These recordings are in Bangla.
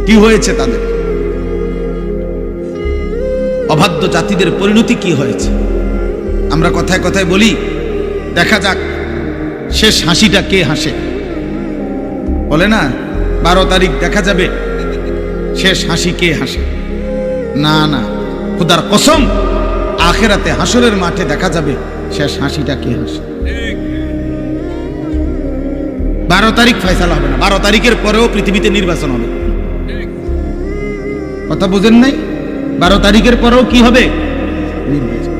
কি হয়েছে তাদের? অবাধ্য জাতিদের পরিণতি কি হয়েছে? আমরা কথায় কথায় বলি, দেখা যাক শেষ হাসিটা কে হাসে। বলে না 12 তারিখ দেখা যাবে শেষ হাসি কে হাসে। না না, খোদার কসম, আখেরাতে হাসরের মাঠে দেখা যাবে শেষ হাসিটা কে হাসে। 12 তারিখ ফয়সালা হবে না, 12 তারিখের পরেও পৃথিবীতে নির্বাচন হবে। কথা বুঝেন নাই? 12 তারিখের পরেও কি হবে? নির্বাচন।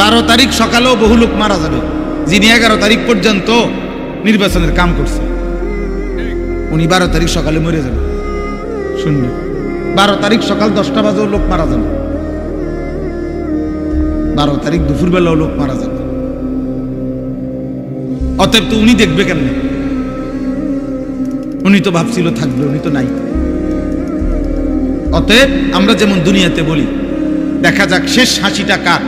12 তারিখ সকালেও বহু লোক মারা যাবে, যিনি 11 তারিখ পর্যন্ত নির্বাচনের কাম করছে, উনি 12 তারিখ সকালে মরে যাবে। শূন্য 12 তারিখ সকাল 10টা বাজেও লোক মারা যাবে, 12 তারিখ দুপুরবেলাও লোক মারা যাবে। অতএব তো উনি দেখবে কেমনে? উনি তো ভাবছিল থাকবে, উনি তো নাই। অতএব আমরা যেমন দুনিয়াতে বলি দেখা যাক শেষ হাসিটা কার।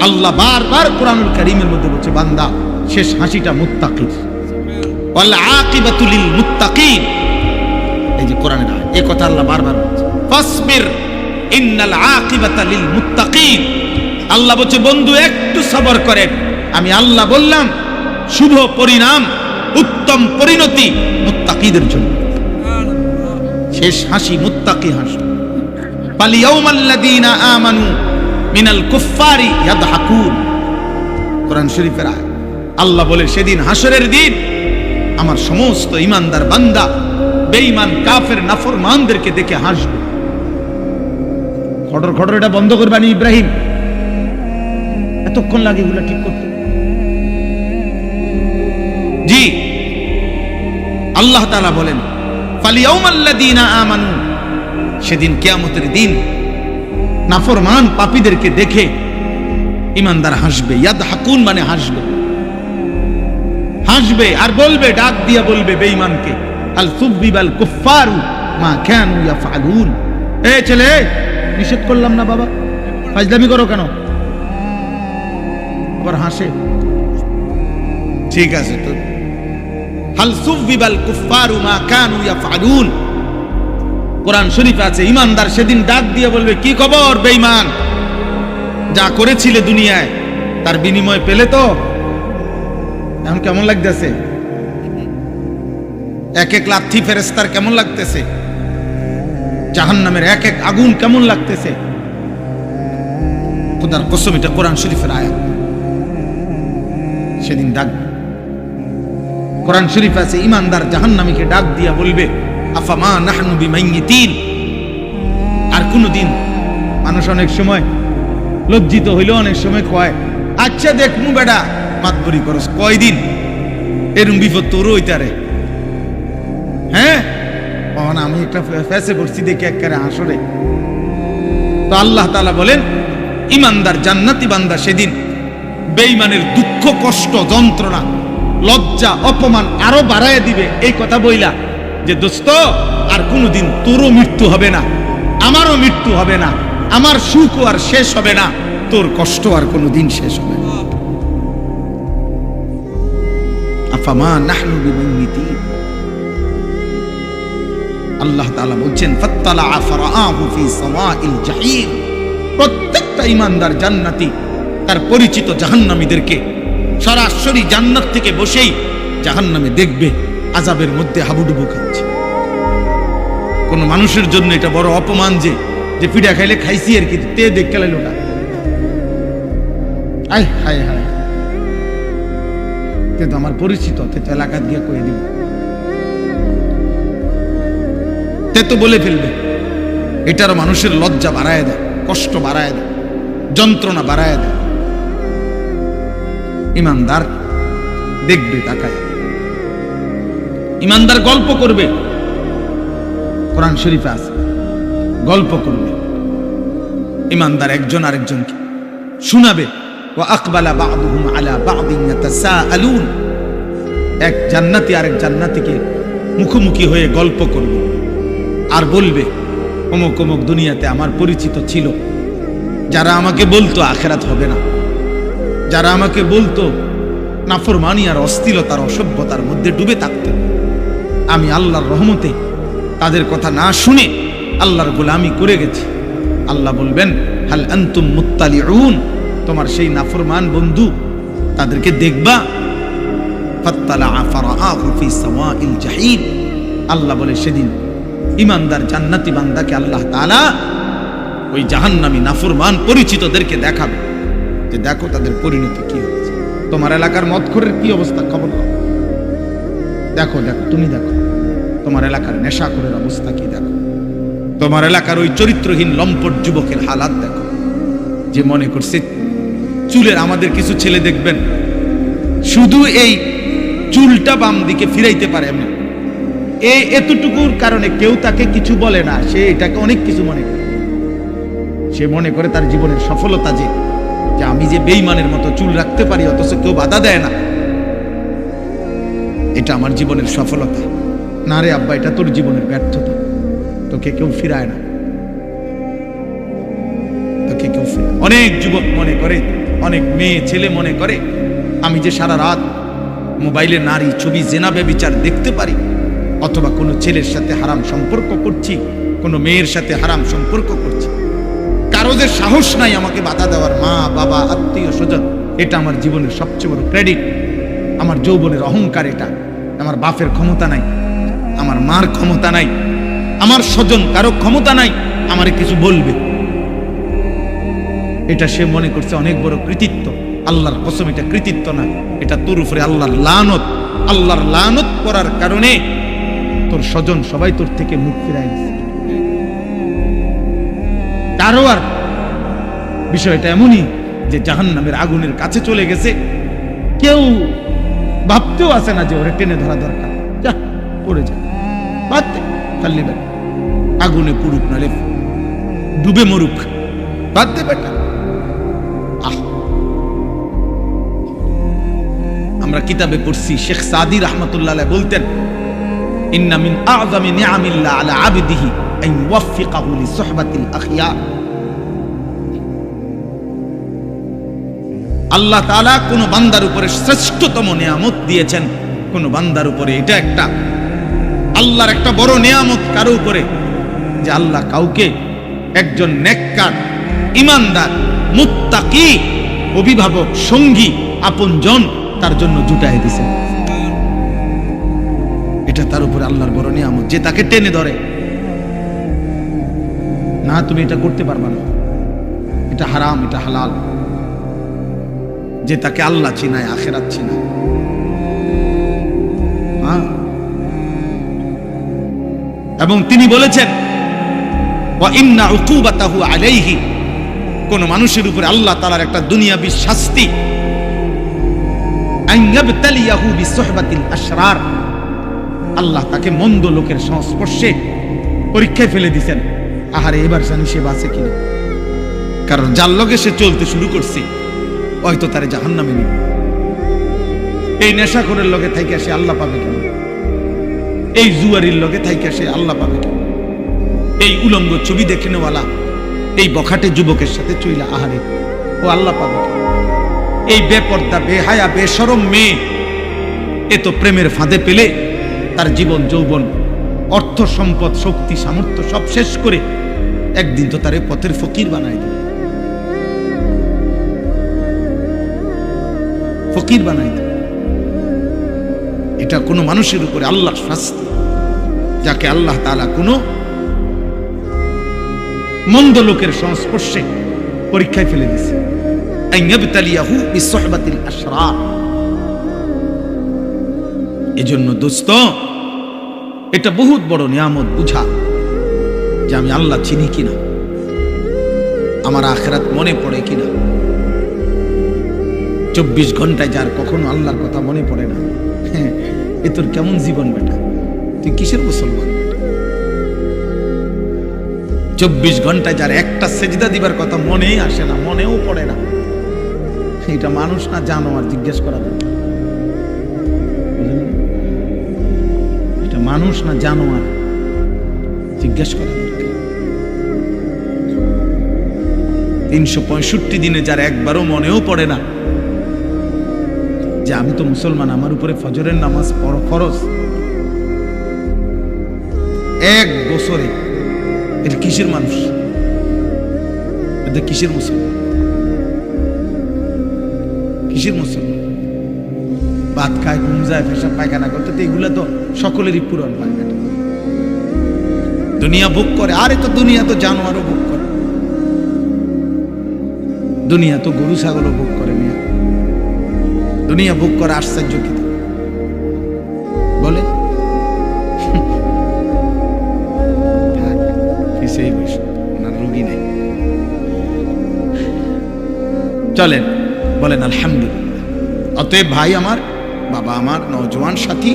আল্লাহ বারবার কোরআনুল কারীমের মধ্যে বলছে, বান্দা শেষ হাসিটা মুত্তাকির, ওয়াল আকিবাতু লিল মুত্তাকিন। এই যে কোরআনের আয়াত, এই কথা আল্লাহ বারবার বলছে, ফাসবির ইন্নাল আকিবাতা লিল মুত্তাকিন। আল্লাহ বলছে, বন্ধু একটু সবর করেন, আমি আল্লাহ বললাম শুভ পরিণাম, উত্তম পরিণতি মুত্তাকিদের জন্য। শেষ হাসি মুত্তাকি হাসি। বাল ইয়াউমাল্লাযীনা আমানু মিনাল কুফফারি ইয়াদহাকুন। কোরআন শরীফের আয়াত। আল্লাহ বলে, সেদিন হাসরের দিন আমার সমস্ত ঈমানদার বান্দা বেঈমান কাফের নাফরমানদেরকে দেখে হাসবে। খটর খটর এটা বন্ধ করবানি ইব্রাহিম, এতক্ষণ লাগে এগুলো ঠিক করতে। জি, আল্লাহ তাআলা বলেন, ফালিয়াউমাল্লাযীনা আমানু, সেদিন কিয়ামতের দিন নাফরমান পাপীদেরকে দেখে ঈমানদার হাসবে। ইয়াদহাকুন মানে হাসবে, হাসবে আর বলবে, ডাক দিয়া বলবে বেঈমানকে, আল সুবিবাল কুফফারু মা কানু ইয়াফআলুন। এ ছেলে, নিষেধ করলাম না বাবা, ফাজলামি করো কেন? আবার হাসে। ঠিক আছে তো, হাল সুবিবাল কুফফারু মা কানু ইয়াফআলুন। কোরআন শরীফে আছে, ঈমানদার সেদিন ডাক দিয়ে বলবে, কি খবর বেঈমান, যা করেছিলে দুনিয়ায় তার বিনিময় পেলে তো? এখন কেমন লাগতেছে? এক এক লাথি ফেরেশতার কেমন লাগতেছে? জাহান্নামের এক এক আগুন কেমন লাগতেছে? খোদার কসম, এটা কোরআন শরীফের আয়াত। সেদিন ডাক, কোরআন শরীফে আছে, ঈমানদার জাহান্নামীকে ডাক দিয়া বলবে, আফামা নাহনু বিমাইয়িতিন। আর কোনদিন মানুষ অনেক সময় লজ্জিত হইলেও অনেক সময় কয়, আচ্ছা দেখমু বেটা, মাতবরি করস কয়দিন, এরম বিপদ তোরও হইতারে। হ্যাঁ, আমি একটা ফেসে পড়ছি দেখে একেবারে হাসরে। তো আল্লাহ তাআলা বলেন, ঈমানদার জান্নাতি বান্দা সেদিন বেঈমানের দুঃখ কষ্ট যন্ত্রণা লজ্জা অপমান আরো বাড়ায় দিবে। এই কথা বইলা যে, দোস্ত আর কোনদিন তোরও মৃত্যু হবে না, আমারও মৃত্যু হবে না, আমার সুখ আর শেষ হবে না, তোর কষ্ট আর কোনদিন শেষ হবে না। আফামা নাহনু বিমাইয়িতিন। আল্লাহ তাআলা বলছেন, ফাত্তালা ফারাআহু ফি সাওয়াইল জাহিম। প্রত্যেকটা ঈমানদার জান্নাতি তার পরিচিত জাহান্নামীদেরকে সরাসরি জান্নাত থেকে বসেই জাহান্নামে দেখবে, আযাবের মধ্যে হাবুডুবু খাচ্ছে। কোন মানুষের জন্য এটা বড় অপমান যে পিঠা খাইলে খাইছি আর কি, তে দেখ খেলে লোটা। আয় হায় হায়, কিন্তু আমার পরিচিত, তে তো এলাকাত গিয়ে কয়ে দিব, তে তো বলে ফেলবে। এটারও মানুষের লজ্জা বাড়ায় দেয়, কষ্ট বাড়ায় দেয়, যন্ত্রণা বাড়ায় দেয়। ঈমানদার দেখবে তাকায়, ঈমানদার গল্প করবে। কোরআন শরীফে আছে, গল্প করবে ঈমানদার একজন আরেকজনকে শোনাবে। ওয়া আকবালা বা'দুহুম আলা বা'দিন ইয়াতাসাআলুন। এক জান্নাতি আরেক জান্নাতীকে মুখোমুখি হয়ে গল্প করবে আর বলবে, অমুক অমুক দুনিয়াতে আমার পরিচিত ছিল, যারা আমাকে বলতো আখিরাত হবে না, যারা আমাকে বলতো নাফরমানি আর অস্থিরতার অসভ্যতার মধ্যে ডুবে থাকতে, আমি আল্লাহর রহমতে তাদের কথা না শুনে আল্লাহর গোলামি করে গেছে, আল্লাহ বলবেন হাল আনতুম মুত্তালিউন, তোমার সেই নাফরমান বন্ধু তাদেরকে দেখবা? ফাত্তালা ফারাআহু ফি সাওয়াইল জাহিম, আল্লাহ বলে সেদিন ইমানদার জান্নাতি বান্দাকে আল্লাহ তাআলা ওই জাহান্নামী নাফরমান পরিচিতদেরকে দেখাবে যে দেখো তাদের পরিণতি কি হয়েছে। তোমার এলাকার মদখোরের কি অবস্থা খবর নাও, দেখো দেখো তুমি দেখো তোমার এলাকার নেশাখোরের অবস্থা কি দেখো, তোমার এলাকার ওই চরিত্রহীন লম্পট যুবকের হালাত দেখো, যে মনে করছে চুলের, আমাদের কিছু ছেলে দেখবেন শুধু এই চুলটা বাম দিকে ফিরাইতে পারে এমনি, এই এতটুকুর কারণে কেউ তাকে কিছু বলে না, সে এটাকে অনেক কিছু মনে করে। সে মনে করে তার জীবনের সফলতা যে আমি যে বেঈমানের মতো চুল রাখতে পারি অথচ কেউ বাধা দেয় না, এটা আমার জীবনের সফলতা। না রে আব্বা, এটা তোর জীবনের ব্যর্থতা, তোকে কেউ ফিরায় না, তোকে কেউ ফিরায়। অনেক যুবক মনে করে, অনেক মেয়ে ছেলে মনে করে আমি যে সারা রাত মোবাইলে নারী ছবি জেনা ব্যভিচার দেখতে পারি, অথবা কোনো ছেলের সাথে হারাম সম্পর্ক করছি, কোনো মেয়ের সাথে হারাম সম্পর্ক করছি, কারো যে সাহস নাই আমাকে বাধা দেওয়ার, মা বাবা আত্মীয় স্বজন, এটা আমার জীবনের সবচেয়ে বড় ক্রেডিট, আমার যৌবনের অহংকার এটা। আমার বাপের ক্ষমতা নাই, আমার মার ক্ষমতা নাই, আমার স্বজন কারো ক্ষমতা নাই আমারে কিছু বলবে, এটা সে মনে করছে অনেক বড় কৃতিত্ব। আল্লাহর কসম এটা কৃতিত্ব না, এটা তোর উপরে আল্লাহর লানত। আল্লাহর লানত করার কারণে তোর স্বজন সবাই তোর থেকে মুখ ফিরাই দিচ্ছে। কারো আর বিষয়টা এমনই যে জাহান্নামের আগুনের কাছে চলে গেছে, কেউ ভাবতেও আসে না যে ওরে টেনে ধরা দরকার, যা পড়ে যা, বাদতে খাল্লি বেটা, আগুনে পুড়ুক নালে ডুবে মরুক, বাদতে বেটা। আমরা কিতাবে পড়ছি, শেখ সাদি রাহমাতুল্লাহ আলাইহি বলতেন, ইন্না মিন আযমি নিআমিল্লাহ আলা আবদিহি আন ইউওয়াফিকাহু লিসুহবাতিল আখিয়ার। আল্লাহ তাআলা কোন বান্দার উপরে শ্রেষ্ঠতম নিয়ামত দিয়েছেন কোন বান্দার উপরে, এটা একটা আল্লাহর একটা বড় নিয়ামত কারো উপরে, যে আল্লাহ কাউকে একজন নেককার, ইমানদার, মুত্তাকি, অভিভাবক, সঙ্গী, আপনজন তার জন্য জুটাই দিয়েছেন। এটা তার উপরে আল্লাহর বড় নিয়ামত, যে তাকে টেনে ধরে না, তুমি এটা করতে পারবা না, এটা হারাম, এটা হালাল, যে তাকে আল্লাহ চিনায়, আখিরাত চিনায়। এবং তিনি বলেছেন ওয়া ইন্না উকুবাতাহু আলাইহি, কোন মানুষের উপরে আল্লাহ তাআলার একটা দুনিয়াবী শাস্তি, আন ইয়াবতালিয়াহু বিসুহবাতিল আশরার, আল্লাহ তাকে মন্দ লোকের সংস্পর্শে পরীক্ষায় ফেলে দিয়েছেন। আহারে এবার জানি সে বাঁচে কিনা, কারণ যার লগে সে চলতে শুরু করছে হয়তো তারে জাহান্নামে নিবে। এই নেশাখোরের লগে থাইকা সে আল্লাহ পাবে কেন? এই জুয়ারির লগে থাইকা সে আল্লাহ পাবে কেন? এই উলঙ্গ ছবি দেখে নেওয়ালা এই বখাটে যুবকের সাথে চইলা আহারে ও আল্লাহ পাবে কেন? এই বেপর্দা, বেহায়া, বেশরম মেয়ে এ তো প্রেমের ফাঁদে পেলে তার জীবন যৌবন, অর্থ সম্পদ, শক্তি, সামর্থ্য সব শেষ করে একদিন তো তারে পথের ফকির বানায় দেবে, ফকির বানাই দেবে। এটা কোনো মানুষের উপরে আল্লাহর শাস্তি, যাকে আল্লাহ তাআলা কোনো মন্দ লোকের সংস্পর্শে পরীক্ষায় ফেলে দিয়েছে। আন ইয়াবতালিয়াহু বিসুহবাতিল আশরার। এজন্য দোস্ত, এটা বহুত বড় নিয়ামত বুঝা যে আমি আল্লাহ চিনি কিনা, আমার আখিরাত মনে পড়ে কিনা। 24 ঘন্টায় যার কখনো আল্লাহর কথা মনে পড়ে না, এ তোর কেমন জীবন বেটা? তুই কিসের মুসলমান? 24 ঘন্টায় যার একটা সেজদা দিবার কথা মনেই আসে না, মনেও পড়ে না, এটা মানুষ না জানোয়ার? জিজ্ঞেস করা দরকার, এটা মানুষ না জানোয়ার? জিজ্ঞেস করা দরকার। 365 দিনে যার একবারও মনেও পড়ে না যে আমি তো মুসলমান, আমার উপরে ফজরের নামাজ ফরজ, এক বছরে এটা কিসের মানুষ, এটা কিসের মুসলমান, কিসের মুসলমান? ভাত খায়, ঘুম যায়, পেশাব পায়খানা করতে, তো এগুলা তো সকলেরই পূরণ পায় না। দুনিয়া ভোগ করে, আরে তো দুনিয়া তো জানোয়ারও ভোগ করে, দুনিয়া তো গরু ছাগলও ভোগ করে। মিয়া দুনিয়া ভোগ করে আশ্চর্য কি বলে? রুগী নেই, চলেন বলেন আলহামদুলিল্লাহ। অতএব ভাই আমার, বাবা আমার, নওজোয়ান সাথী,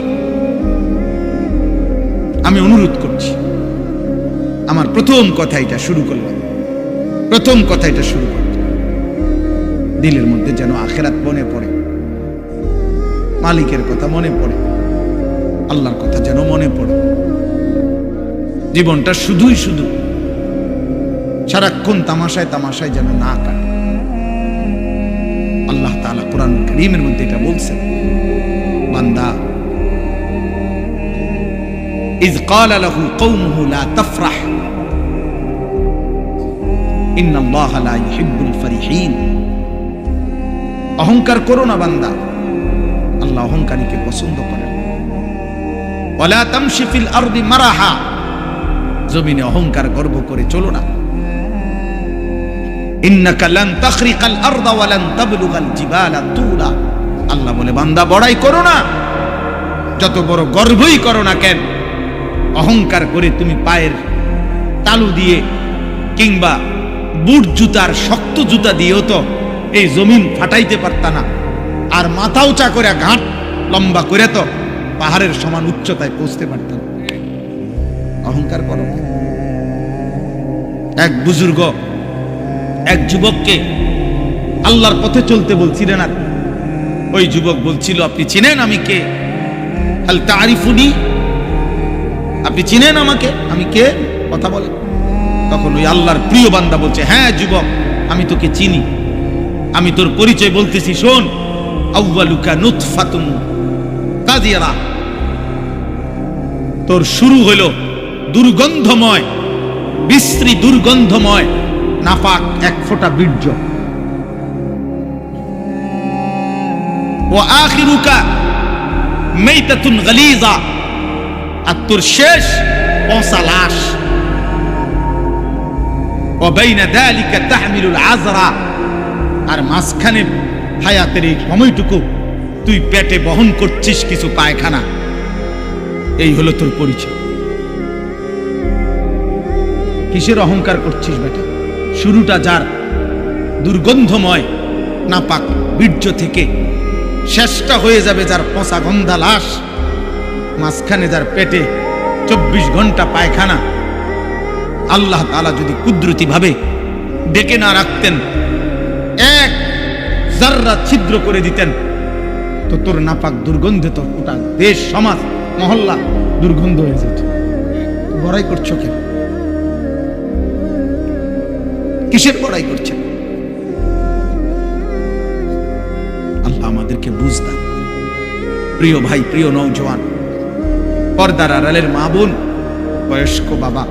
আমি অনুরোধ করছি, আমার প্রথম কথা এটা শুরু করলাম, প্রথম কথা এটা শুরু করলাম, দিলের মধ্যে যেন আখিরাত মনে পড়ে, মালিকের কথা মনে পড়ে, আল্লাহর কথা যেন মনে পড়ে। জীবনটা শুধুই শুধু সারাক্ষণ তামাশায় তামাশায় যেন না কাটে। আল্লাহ তাআলা কোরআন কারীমের মধ্যে এটা বলছেন, বান্দা ইয ক্বালা লাহু কওমুহু লা তাফরাহ ইন্নাল্লাহা লা ইউহিব্বুল ফারিহিন। অহংকার করো না বান্দা, আল্লাহ অহংকারীকে পছন্দ করেন। ওয়ালা তামশি ফিল আরদি মারাহা, জমিনে অহংকার গর্ব করে চলো না। ইন্নাকা লান তাখরিকাল আরদা ওয়া লান তাবলুগাল জিবালা তুলা। আল্লাহ বলে বান্দা বড়াই করো না, যত বড় গর্বই করো না কেন, অহংকার করে তুমি পায়ের তালু দিয়ে কিংবা বুট জুতার শক্ত জুতা দিয়েও তো এই জমিন ফাটাইতে পারতা না, আর মাথা উঁচা করে ঘাট লম্বা করে তো পাহাড়ের সমান উচ্চতায় পৌঁছতে পারতাম। অহংকার করো না। এক বুজুর্গ এক যুবককে আল্লাহর পথে চলতে বলছিলেন, আর ওই যুবক বলছিল, আপনি চিনেন আমি কে? হাল তারিফুনি, আপনি চিনেন আমাকে, আমি কে? কথা বলে। তখন ওই আল্লাহর প্রিয় বান্দা বলছে, হ্যাঁ যুবক, আমি তোকে চিনি, আমি তোর পরিচয় বলতেছি, শোন। আউয়ালুকা নুতফাতুন কাদিরা, তোর শুরু হলো দুর্গন্ধময়, বিশ্রী দুর্গন্ধময় নাপাক এক ফোঁটা বীর্য। ওয়া আখিরুকা মাইতাতুন গালিজা, আর তোর শেষ পচা লাশ। ওয়া বাইনা যালিকা তাহমিলুল আযরা, আর মাঝখানে হায়াতের এই সময়টুকু তুই পেটে বহন করছিস কিছু পায়খানা। এই হলো তোর পরিচয়। কিসের অহংকার করছিস বেটা? শুরুটা যার দুর্গন্ধময় নাপাক বীর্য থেকে, শেষটা হয়ে যাবে যার পচা গন্ধা লাশ, মাঝখানে যার পেটে 24 ঘন্টা পায়খানা। আল্লাহ তাআলা যদি কুদরতি ভাবে ডেকে না রাখতেন, এক জাররা ছিদ্র করে দিতেন, তো তোর নাপাক দুর্গন্ধে তোর গোটা দেশ, সমাজ, মহল্লা দুর্গন্ধ হয়ে যেত। বড়াই করছো কেন? কিসের বড়াই করছেন? আল্লাহ আমাদেরকে বুঝতাম। প্রিয় ভাই, প্রিয় নওজোয়ান, পর্দার আড়ালের মা বোন, বয়স্ক বাবা,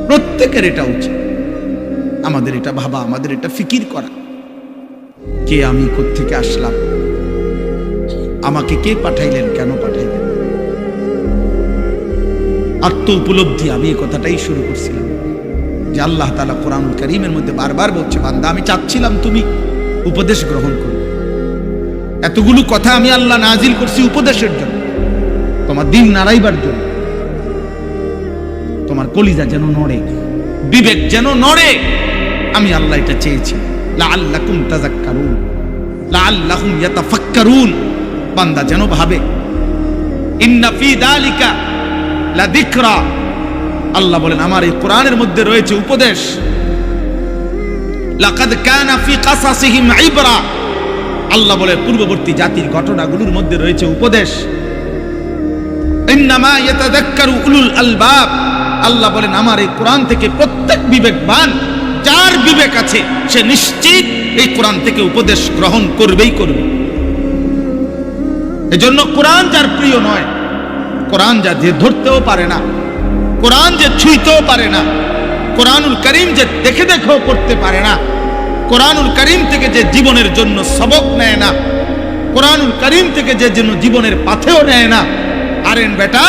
প্রত্যেকের এটা উচিত, আমাদের এটা ভাবা, আমাদের এটা ফিকির করা, কে আমি, কোত্থেকে আসলাম, আমাকে কে পাঠাইলেন, কেন পাঠাইলেন। আত্ম উপলব্ধি। আমি এই কথাটাই শুরু করছিলাম যে আল্লাহ তাআলা কোরআনুল কারীমের মধ্যে বারবার বলছে, বান্দা আমি চাচ্ছিলাম তুমি উপদেশ গ্রহণ করো। এতগুলো কথা আমি আল্লাহ নাজিল করছি উপদেশের জন্য, তোমার দিন নাড়াইবার জন্য, তোমার কলিজা যেন নড়ে, বিবেক যেন নড়ে। আমি আল্লাহ এটা চেয়েছি, লাআল্লাকুম তাযাক্কারুন, লাআল্লাহুম ইয়াতাফাক্কারুন, বান্দা যেন ভাবে। ইন্না ফি যালিকা লাযিকরা, আল্লাহ বলেন আমার এই কোরআনের মধ্যে রয়েছে উপদেশ। লাকাদ কানা ফি কাসাসিহিম ইবরা, আল্লাহ বলে পূর্ববর্তী জাতির ঘটনাগুলোর মধ্যে রয়েছে উপদেশ। ইন্নামা ইয়াতাযাক্কারু উলুল আলবাব, আল্লাহ বলেন আমার এই কোরআন থেকে প্রত্যেক বিবেকবান, যার বিবেক আছে, সে নিশ্চিত এই কোরআন থেকে উপদেশ গ্রহণ করবেই করবে। এজন্য কোরআন যার প্রিয় নয়, কোরআন যা যে ধরতেও পারে না, কোরআন যে ছুঁইতেও পারে না, কোরআনুল করিম যে দেখে দেখেও পড়তে পারে না, কোরআনুল করিম থেকে যে জীবনের জন্য সবক নেয় না, কোরআনুল করিম থেকে যে যেন জীবনের পাথেও নেয় না, আরেন বেটা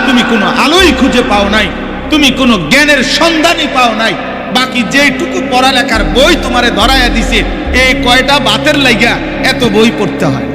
তুমি কোনো আলোই খুঁজে পাও নাই, তুমি কোনো জ্ঞানের সন্ধানই পাও নাই। বাকি যেটুকু পড়ালেখার বই তোমারে ধরাইয়া দিছে, এই কয়টা বাতের লাইগা এত বই পড়তে হয়।